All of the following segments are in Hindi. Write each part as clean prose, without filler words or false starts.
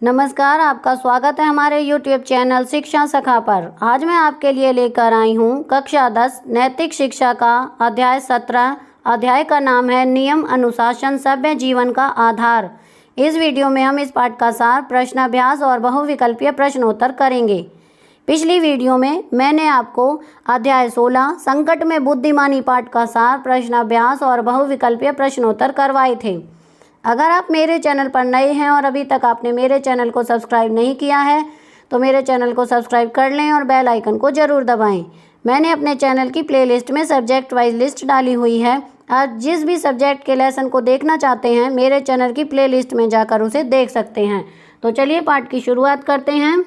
नमस्कार, आपका स्वागत है हमारे YouTube चैनल शिक्षा सखा पर। आज मैं आपके लिए लेकर आई हूँ कक्षा 10 नैतिक शिक्षा का अध्याय 17। अध्याय का नाम है नियम अनुशासन सभ्य जीवन का आधार। इस वीडियो में हम इस पाठ का सार, प्रश्नाभ्यास और बहुविकल्पीय प्रश्नोत्तर करेंगे। पिछली वीडियो में मैंने आपको अध्याय 16 संकट में बुद्धिमानी पाठ का सार, प्रश्नाभ्यास और बहुविकल्पीय प्रश्नोत्तर करवाए थे। अगर आप मेरे चैनल पर नए हैं और अभी तक आपने मेरे चैनल को सब्सक्राइब नहीं किया है तो मेरे चैनल को सब्सक्राइब कर लें और बेल आइकन को ज़रूर दबाएं। मैंने अपने चैनल की प्लेलिस्ट में सब्जेक्ट वाइज लिस्ट डाली हुई है। आप जिस भी सब्जेक्ट के लेसन को देखना चाहते हैं मेरे चैनल की प्लेलिस्ट में जाकर उसे देख सकते हैं। तो चलिए पाठ की शुरुआत करते हैं।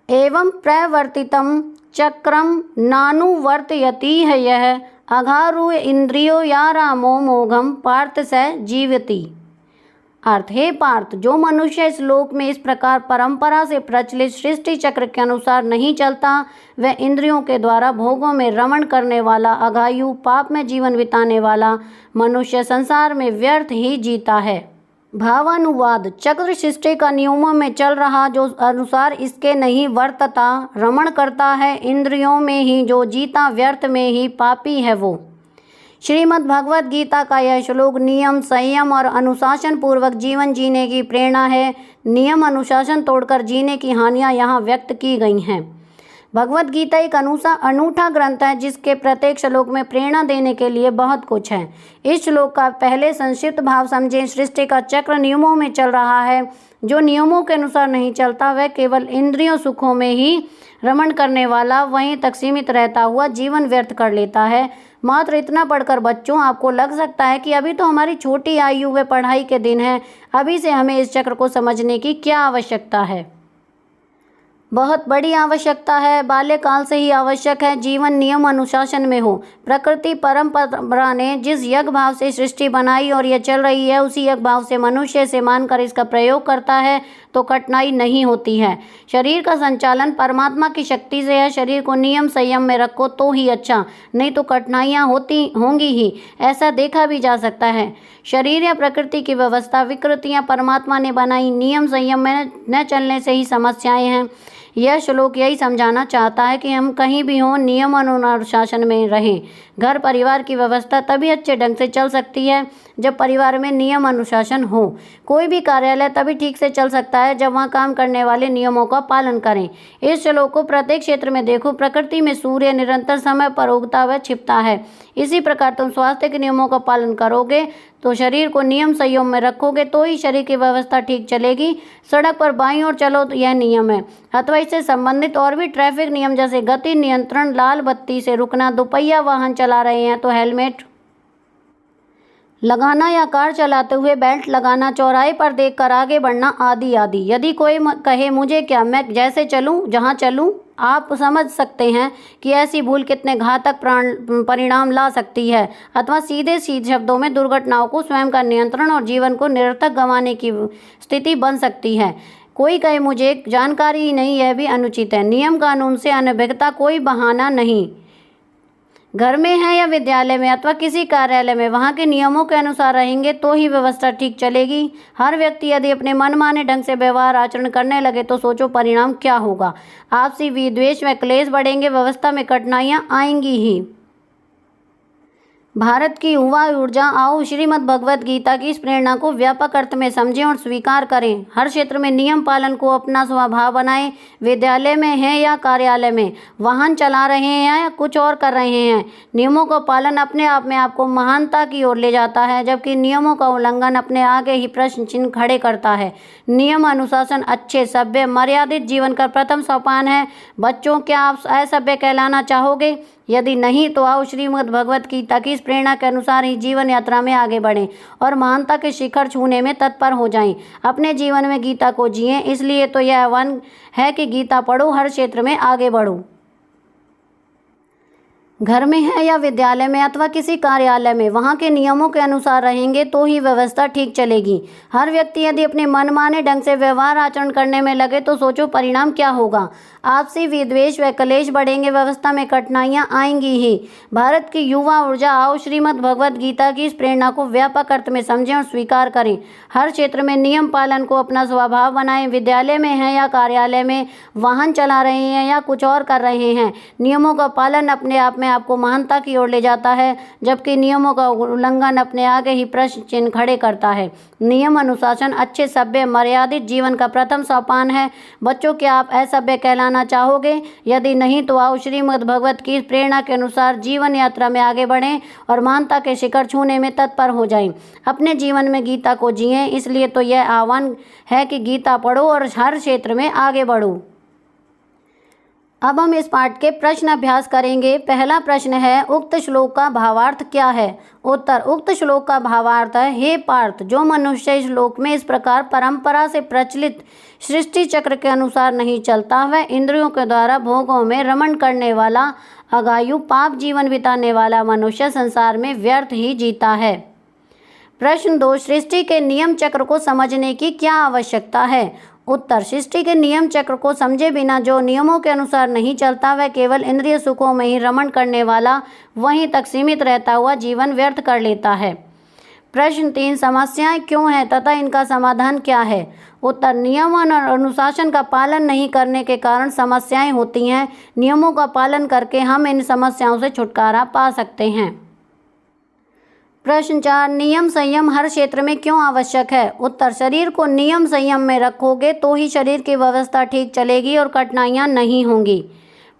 एवं प्रवर्तितम चक्रम नानुवर्तयति है यह अघारु इंद्रियो या रामो मोघम पार्थ स जीवति। अर्थ, हे पार्थ, जो मनुष्य इस लोक में इस प्रकार परंपरा से प्रचलित सृष्टि चक्र के अनुसार नहीं चलता, वह इंद्रियों के द्वारा भोगों में रमण करने वाला अघायु पाप में जीवन बिताने वाला मनुष्य संसार में व्यर्थ ही जीता है। भावानुवाद, चक्र सृष्टि का नियमों में चल रहा जो अनुसार इसके नहीं वर्तता, रमण करता है इंद्रियों में ही जो जीता व्यर्थ में ही पापी है वो। श्रीमद् भगवत गीता का यह श्लोक नियम, संयम और अनुशासन पूर्वक जीवन जीने की प्रेरणा है। नियम अनुशासन तोड़कर जीने की हानियां यहाँ व्यक्त की गई हैं। भगवत गीता एक अनूठा ग्रंथ है जिसके प्रत्येक श्लोक में प्रेरणा देने के लिए बहुत कुछ है। इस श्लोक का पहले संक्षिप्त भाव समझें। सृष्टि का चक्र नियमों में चल रहा है। जो नियमों के अनुसार नहीं चलता वह केवल इंद्रियों सुखों में ही रमण करने वाला वहीं तक सीमित रहता हुआ जीवन व्यर्थ कर लेता है। मात्र इतना पढ़कर बच्चों आपको लग सकता है कि अभी तो हमारी छोटी आयु व पढ़ाई के दिन हैं, अभी से हमें इस चक्र को समझने की क्या आवश्यकता है। बहुत बड़ी आवश्यकता है। बाल्यकाल से ही आवश्यक है। जीवन नियम अनुशासन में हो। प्रकृति परंपरा ने जिस यज्ञ भाव से सृष्टि बनाई और यह चल रही है उसी यज्ञ भाव से मनुष्य से मानकर इसका प्रयोग करता है तो कठिनाई नहीं होती है। शरीर का संचालन परमात्मा की शक्ति से है। शरीर को नियम संयम में रखो तो ही अच्छा, नहीं तो कठिनाइयाँ होंगी ही। ऐसा देखा भी जा सकता है। शरीर या प्रकृति की व्यवस्था विकृतियाँ परमात्मा ने बनाई, नियम संयम में न चलने से ही समस्याएं हैं। यह श्लोक यही समझाना चाहता है कि हम कहीं भी हों नियम अनुशासन में रहें। घर परिवार की व्यवस्था तभी अच्छे ढंग से चल सकती है जब परिवार में नियम अनुशासन हो। कोई भी कार्यालय तभी ठीक से चल सकता है जब वहाँ काम करने वाले नियमों का पालन करें। इस श्लोक को प्रत्येक क्षेत्र में देखो। प्रकृति में सूर्य निरंतर समय पर उगता व छिपता है। इसी प्रकार तुम स्वास्थ्य के नियमों का पालन करोगे तो शरीर को नियम संयम में रखोगे तो ही शरीर की व्यवस्था ठीक चलेगी। सड़क पर बाईं ओर चलो तो यह नियम है, अथवा इससे संबंधित और भी ट्रैफिक नियम जैसे गति नियंत्रण, लाल बत्ती से रुकना, दोपहिया वाहन चला रहे हैं तो हेलमेट लगाना या कार चलाते हुए बेल्ट लगाना, चौराहे पर देखकर आगे बढ़ना आदि आदि। यदि कोई कहे मुझे क्या, मैं जैसे चलूं जहां चलूं, आप समझ सकते हैं कि ऐसी भूल कितने घातक परिणाम ला सकती है। अथवा सीधे शब्दों में दुर्घटनाओं को, स्वयं का नियंत्रण और जीवन को निरर्थक गंवाने की स्थिति बन सकती है। कोई कहे मुझे जानकारी ही नहीं, यह भी अनुचित है। नियम कानून से अनभिज्ञता कोई बहाना नहीं। घर में है या विद्यालय में अथवा किसी कार्यालय में वहाँ के नियमों के अनुसार रहेंगे तो ही व्यवस्था ठीक चलेगी। हर व्यक्ति यदि अपने मनमाने ढंग से व्यवहार आचरण करने लगे तो सोचो परिणाम क्या होगा। आपसी विद्वेष व क्लेश बढ़ेंगे, व्यवस्था में कठिनाइयाँ आएंगी ही। भारत की युवा ऊर्जा, आओ श्रीमद् भगवत गीता की इस प्रेरणा को व्यापक अर्थ में समझें और स्वीकार करें। हर क्षेत्र में नियम पालन को अपना स्वभाव बनाएं। विद्यालय में हैं या कार्यालय में, वाहन चला रहे हैं या कुछ और कर रहे हैं, नियमों का पालन अपने आप में आपको महानता की ओर ले जाता है, जबकि नियमों का उल्लंघन अपने आगे ही प्रश्न चिन्ह खड़े करता है। नियम अनुशासन अच्छे सभ्य मर्यादित जीवन का प्रथम सोपान है। बच्चों, क्या आप असभ्य कहलाना चाहोगे? यदि नहीं तो आओ श्रीमद् भगवत गीता की इस प्रेरणा के अनुसार ही जीवन यात्रा में आगे बढ़ें और महानता के शिखर छूने में तत्पर हो जाएं। अपने जीवन में गीता को जिएं। इसलिए तो यह आह्वान है कि गीता पढ़ो, हर क्षेत्र में आगे बढ़ो। घर में है या विद्यालय में अथवा किसी कार्यालय में, वहाँ के नियमों के अनुसार रहेंगे तो ही व्यवस्था ठीक चलेगी। हर व्यक्ति यदि अपने मनमाने ढंग से व्यवहार आचरण करने में लगे तो सोचो परिणाम क्या होगा। आपसी विद्वेष व कलेश बढ़ेंगे, व्यवस्था में कठिनाइयाँ आएंगी ही। भारत की युवा ऊर्जा आओ श्रीमद् भगवत गीता की इस प्रेरणा को व्यापक अर्थ में समझें और स्वीकार करें। हर क्षेत्र में नियम पालन को अपना स्वभाव बनाएं। विद्यालय में हैं या कार्यालय में, वाहन चला रहे हैं या कुछ और कर रहे हैं, नियमों का पालन अपने आप में आपको महानता की ओर ले जाता है, जबकि नियमों का उल्लंघन अपने आगे ही प्रश्न चिन्ह खड़े करता है। नियम अनुशासन अच्छे सभ्य मर्यादित जीवन का प्रथम सोपान है। बच्चों, क्या आप असभ्य कहलाना चाहोगे? यदि नहीं तो आओ श्रीमद् भगवत की प्रेरणा के अनुसार जीवन यात्रा में आगे बढ़ें और महानता के शिखर छूने में तत्पर हो जाएं। अपने जीवन में गीता को जिएं। इसलिए तो यह आह्वान है कि गीता पढ़ो और हर क्षेत्र में आगे बढ़ो। अब हम इस पाठ के प्रश्न अभ्यास करेंगे। पहला प्रश्न है, उक्त श्लोक का भावार्थ क्या है? उत्तर, उक्त श्लोक का भावार्थ है, हे पार्थ, जो मनुष्य इस श्लोक में इस प्रकार परंपरा से प्रचलित सृष्टि चक्र के अनुसार नहीं चलता, वह इंद्रियों के द्वारा भोगों में रमण करने वाला अगायु पाप जीवन बिताने वाला मनुष्य संसार में व्यर्थ ही जीता है। प्रश्न 2, सृष्टि के नियम चक्र को समझने की क्या आवश्यकता है? उत्तर, सृष्टि के नियम चक्र को समझे बिना जो नियमों के अनुसार नहीं चलता, वह केवल इंद्रिय सुखों में ही रमण करने वाला, वहीं तक सीमित रहता हुआ जीवन व्यर्थ कर लेता है। प्रश्न 3, समस्याएं क्यों हैं तथा इनका समाधान क्या है? उत्तर, नियम और अनुशासन का पालन नहीं करने के कारण समस्याएं होती हैं। नियमों का पालन करके हम इन समस्याओं से छुटकारा पा सकते हैं। प्रश्न 4, नियम संयम हर क्षेत्र में क्यों आवश्यक है? उत्तर, शरीर को नियम संयम में रखोगे तो ही शरीर की व्यवस्था ठीक चलेगी और कठिनाइयाँ नहीं होंगी।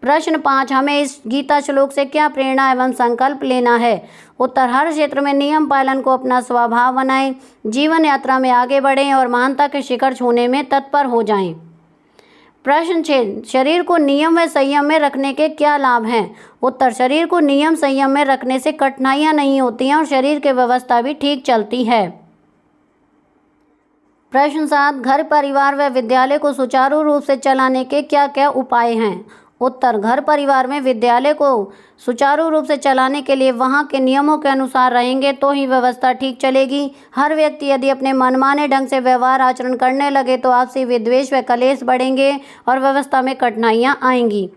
प्रश्न 5, हमें इस गीता श्लोक से क्या प्रेरणा एवं संकल्प लेना है? उत्तर, हर क्षेत्र में नियम पालन को अपना स्वभाव बनाएं, जीवन यात्रा में आगे बढ़ें और महानता के शिखर छूने में तत्पर हो जाएं। प्रश्न 6, शरीर को नियम व संयम में रखने के क्या लाभ हैं? उत्तर, शरीर को नियम संयम में रखने से कठिनाइयाँ नहीं होती हैं और शरीर की व्यवस्था भी ठीक चलती है। प्रश्न 7, घर परिवार व विद्यालय को सुचारू रूप से चलाने के क्या क्या उपाय हैं? उत्तर, घर परिवार में विद्यालय को सुचारू रूप से चलाने के लिए वहाँ के नियमों के अनुसार रहेंगे तो ही व्यवस्था ठीक चलेगी। हर व्यक्ति यदि अपने मनमाने ढंग से व्यवहार आचरण करने लगे तो आपसी विद्वेष व कलेश बढ़ेंगे और व्यवस्था में कठिनाइयाँ आएंगी।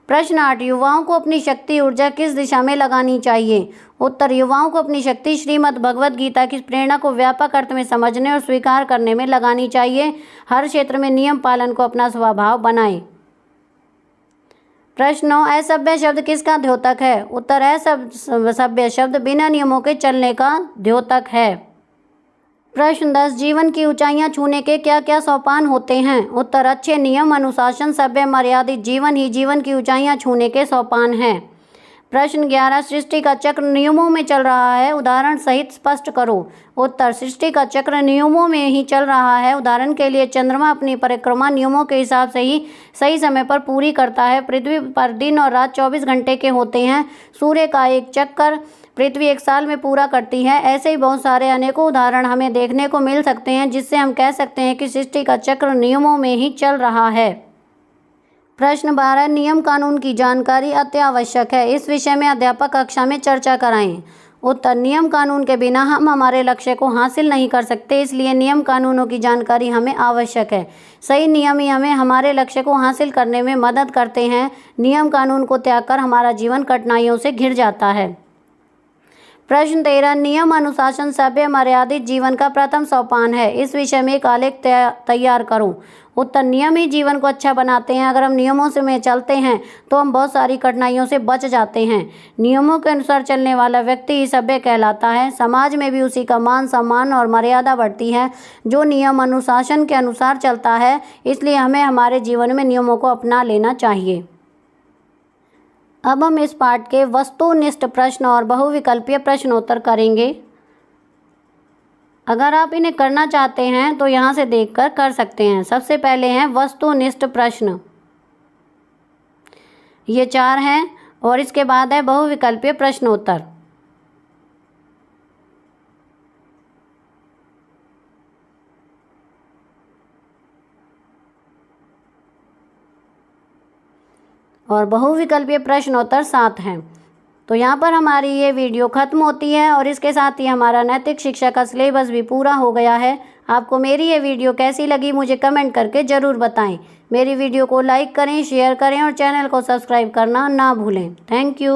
प्रश्न 8, युवाओं को अपनी शक्ति ऊर्जा किस दिशा में लगानी चाहिए? उत्तर, युवाओं को अपनी शक्ति श्रीमद् भगवत गीता की प्रेरणा को व्यापक अर्थ में समझने और स्वीकार करने में लगानी चाहिए। हर क्षेत्र में नियम पालन को अपना स्वभाव बनाएं। प्रश्न 9, असभ्य शब्द किसका द्योतक है? उत्तर, असभ्य शब्द बिना नियमों के चलने का द्योतक है। प्रश्न 10, जीवन की ऊंचाइयां छूने के क्या क्या सोपान होते हैं? उत्तर, अच्छे नियम अनुशासन सभ्य मर्यादित जीवन ही जीवन की ऊंचाइयां छूने के सोपान हैं। प्रश्न 11, सृष्टि का चक्र नियमों में चल रहा है, उदाहरण सहित स्पष्ट करो। उत्तर, सृष्टि का चक्र नियमों में ही चल रहा है। उदाहरण के लिए चंद्रमा अपनी परिक्रमा नियमों के हिसाब से ही सही समय पर पूरी करता है। पृथ्वी पर दिन और रात 24 घंटे के होते हैं। सूर्य का एक चक्कर पृथ्वी 1 साल में पूरा करती है। ऐसे ही बहुत सारे अनेकों उदाहरण हमें देखने को मिल सकते हैं, जिससे हम कह सकते हैं कि सृष्टि का चक्र नियमों में ही चल रहा है। प्रश्न 12, नियम कानून की जानकारी अति आवश्यक है, इस विषय में अध्यापक कक्षा में चर्चा कराएं। उत्तर, नियम कानून के बिना हम हमारे लक्ष्य को हासिल नहीं कर सकते, इसलिए नियम कानूनों की जानकारी हमें आवश्यक है। सही नियम ही हमें हमारे लक्ष्य को हासिल करने में मदद करते हैं। नियम कानून को त्याग कर हमारा जीवन कठिनाइयों से घिर जाता है। प्रश्न 13, नियम अनुशासन सभ्य मर्यादित जीवन का प्रथम सोपान है, इस विषय में एक आलेख तैयार करूं। उत्तर, नियम ही जीवन को अच्छा बनाते हैं। अगर हम नियमों से में चलते हैं तो हम बहुत सारी कठिनाइयों से बच जाते हैं। नियमों के अनुसार चलने वाला व्यक्ति ही सभ्य कहलाता है। समाज में भी उसी का मान सम्मान और मर्यादा बढ़ती है जो नियम अनुशासन के अनुसार चलता है। इसलिए हमें हमारे जीवन में नियमों को अपना लेना चाहिए। अब हम इस पाठ के वस्तुनिष्ठ प्रश्न और बहुविकल्पीय प्रश्नोत्तर करेंगे। अगर आप इन्हें करना चाहते हैं तो यहाँ से देखकर कर सकते हैं। सबसे पहले हैं वस्तुनिष्ठ प्रश्न, ये 4 हैं, और इसके बाद है बहुविकल्पीय प्रश्नोत्तर। और बहुविकल्पीय प्रश्नोत्तर 7 हैं। तो यहाँ पर हमारी ये वीडियो ख़त्म होती है और इसके साथ ही हमारा नैतिक शिक्षा का सिलेबस भी पूरा हो गया है। आपको मेरी ये वीडियो कैसी लगी मुझे कमेंट करके ज़रूर बताएं। मेरी वीडियो को लाइक करें, शेयर करें और चैनल को सब्सक्राइब करना ना भूलें। Thank you.